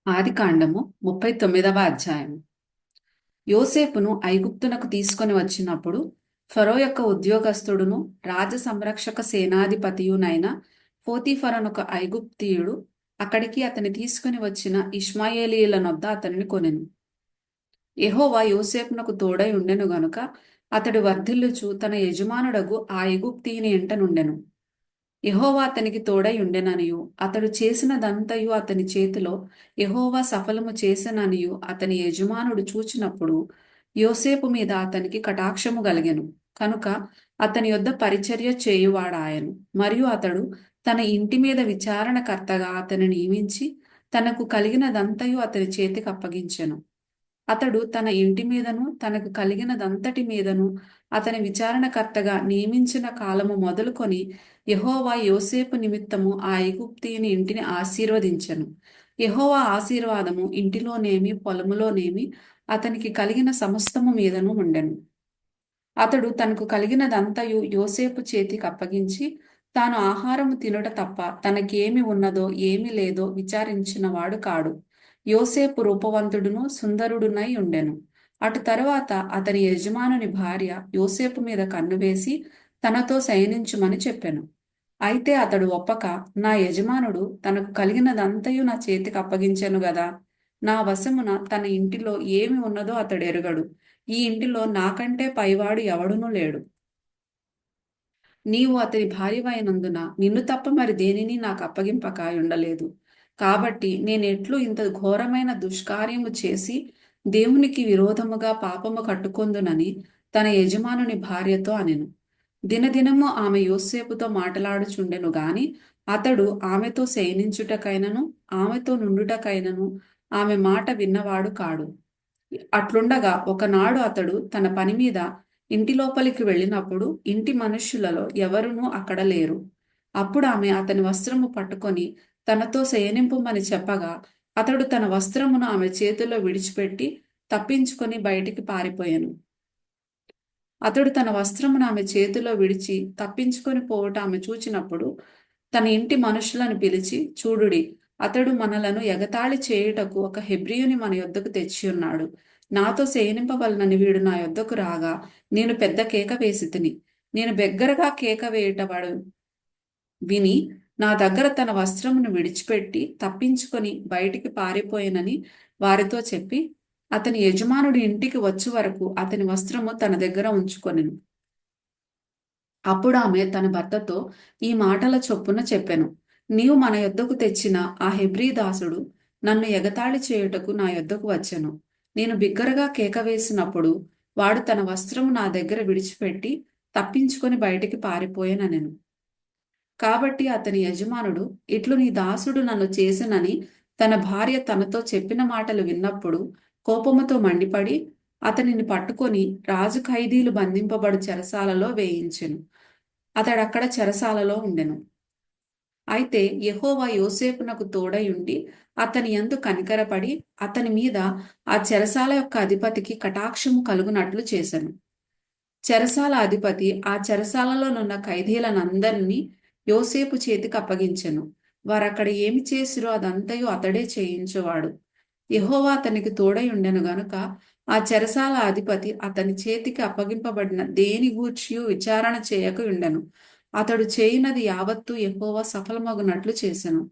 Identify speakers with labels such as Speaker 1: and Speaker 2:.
Speaker 1: ఆదికాండము 39వ అధ్యాయము. యోసేపును ఐగుప్తునకు తీసుకొని వచ్చినప్పుడు ఫరో యొక్క ఉద్యోగస్తుడును రాజ సంరక్షక సేనాధిపతియునైన పోతీఫరనొక ఐగుప్తీయుడు అక్కడికి అతని తీసుకుని వచ్చిన ఇష్మాయేలీయుల నొద్ద అతనిని కొనెను. యెహోవా యోసేపునకు తోడై ఉండెను గనుక అతడు వర్ధిల్లుచు తన యజమానుడగు ఆ ఐగుప్తీయుని ఎంట నుండెను. యెహోవా అతనికి తోడై ఉండెననియు అతడు చేసినదంతయు అతని చేతిలో యెహోవా సఫలము చేసెననియు అతని యజమానుడు చూచినప్పుడు యోసేపు మీద అతనికి కటాక్షము గలిగెను. కనుక అతని యొద్ద పరిచర్య చేయువాడాయెను. మరియు అతడు తన ఇంటి మీద విచారణకర్తగా అతని నియమించి తనకు కలిగినదంతయు అతని చేతికి అప్పగించెను. అతడు తన ఇంటి మీదను తనకు కలిగినదంతటి మీదను అతని విచారణకర్తగా నియమించిన కాలము మొదలుకొని యెహోవా యోసేపు నిమిత్తము ఆ ఐగుప్తీయుని ఇంటిని ఆశీర్వదించెను. యెహోవా ఆశీర్వాదము ఇంటిలోనేమి పొలములోనేమి అతనికి కలిగిన సమస్తము మీదను ఉండెను. అతడు తనకు కలిగినదంతయు యోసేపు చేతికి అప్పగించి తాను ఆహారము తినుట తప్ప తనకేమి ఉన్నదో ఏమి లేదో విచారించినవాడు కాడు. యోసేపు రూపవంతుడును సుందరుడునై ఉండెను. అటు తరువాత అతని యజమానుని భార్య యోసేపు మీద కన్నువేసి తనతో శయనించుమని చెప్పెను. అయితే అతడు ఒప్పక, నా యజమానుడు తనకు కలిగినదంతయు నా చేతికి అప్పగించెను గదా, నా వశమున తన ఇంటిలో ఏమి ఉన్నదో అతడు ఎరుగడు. ఈ ఇంటిలో నాకంటే పైవాడు ఎవడునూ లేడు. నీవు అతని భార్యవైనందున నిన్ను తప్ప మరి దేనిని నాకు అప్పగింపక ఉండలేదు. కాబట్టి నేనెట్లు ఇంత ఘోరమైన దుష్కార్యము చేసి దేవునికి విరోధముగా పాపము కట్టుకొందునని తన యజమానుని భార్యతో అనెను. దినదినము ఆమె యోసేపుతో మాటలాడుచుండెను గాని అతడు ఆమెతో శయనించుటకైనను ఆమెతో నుండుటకైనను ఆమె మాట విన్నవాడు కాడు. అట్లుండగా ఒకనాడు అతడు తన పని మీద ఇంటి లోపలికి వెళ్ళినప్పుడు ఇంటి మనుష్యులలో ఎవరునూ అక్కడ లేరు. అప్పుడు ఆమె అతని వస్త్రము పట్టుకొని తనతో శయనింపుమని చెప్పగా అతడు తన వస్త్రమును ఆమె చేతిలో విడిచిపెట్టి తప్పించుకొని బయటికి పారిపోయాను. అతడు తన వస్త్రమును ఆమె చేతిలో విడిచి తప్పించుకొని పోవట ఆమె చూచినప్పుడు తన ఇంటి మనుషులను పిలిచి, చూడుడి, అతడు మనలను ఎగతాళి చేయుటకు ఒక హెబ్రీయుని మన యొద్దకు తెచ్చియున్నాడు. నాతో శయనింపవలనని వీడు నా యొద్దకు రాగా నేను పెద్ద కేక వేసి తిని, నేను బిగ్గరగా కేక వేయుటవాడు విని నా దగ్గర తన వస్త్రమును విడిచిపెట్టి తప్పించుకొని బయటికి పారిపోయినని వారితో చెప్పి అతని యజమానుడి ఇంటికి వచ్చే వరకు అతని వస్త్రము తన దగ్గర ఉంచుకొనెను. అప్పుడు ఆమె తన భర్తతో ఈ మాటల చొప్పున చెప్పెను. నీవు మన యొద్దకు తెచ్చిన ఆ హెబ్రీ దాసుడు నన్ను ఎగతాళి చేయుటకు నా యొద్దకు వచ్చెను. నేను బిగ్గరగా కేక వేసినప్పుడు వాడు తన వస్త్రము నా దగ్గర విడిచిపెట్టి తప్పించుకొని బయటికి పారిపోయెననెను. కాబట్టి అతని యజమానుడు, ఇట్లు నీ దాసుడు నన్ను చేసెనని తన భార్య తనతో చెప్పిన మాటలు విన్నప్పుడు కోపముతో మండిపడి అతనిని పట్టుకొని రాజు ఖైదీలు బంధింపబడు చెరసాలలో వేయించెను. అతడక్కడ చెరసాలలో ఉండెను. అయితే యెహోవా యోసేపునకు తోడై ఉండి అతని యందు కనికరపడి అతని మీద ఆ చెరసాల యొక్క అధిపతికి కటాక్షము కలుగునట్లు చేసెను. చెరసాల అధిపతి ఆ చెరసాలలోనున్న ఖైదీలనందరినీ యోసేపు చేతికి అప్పగించెను. వారక్కడ ఏమి చేసిరో అదంతయు అతడే చేయించువాడు. యెహోవా అతనికి తోడై ఉండెను గనుక ఆ చెరసాల అధిపతి అతని చేతికి అప్పగింపబడిన దేని గూర్చియు విచారణ చేయక ఉండెను. అతడు చేయునది యావత్తు యెహోవా సఫలమగునట్లు చేసెను.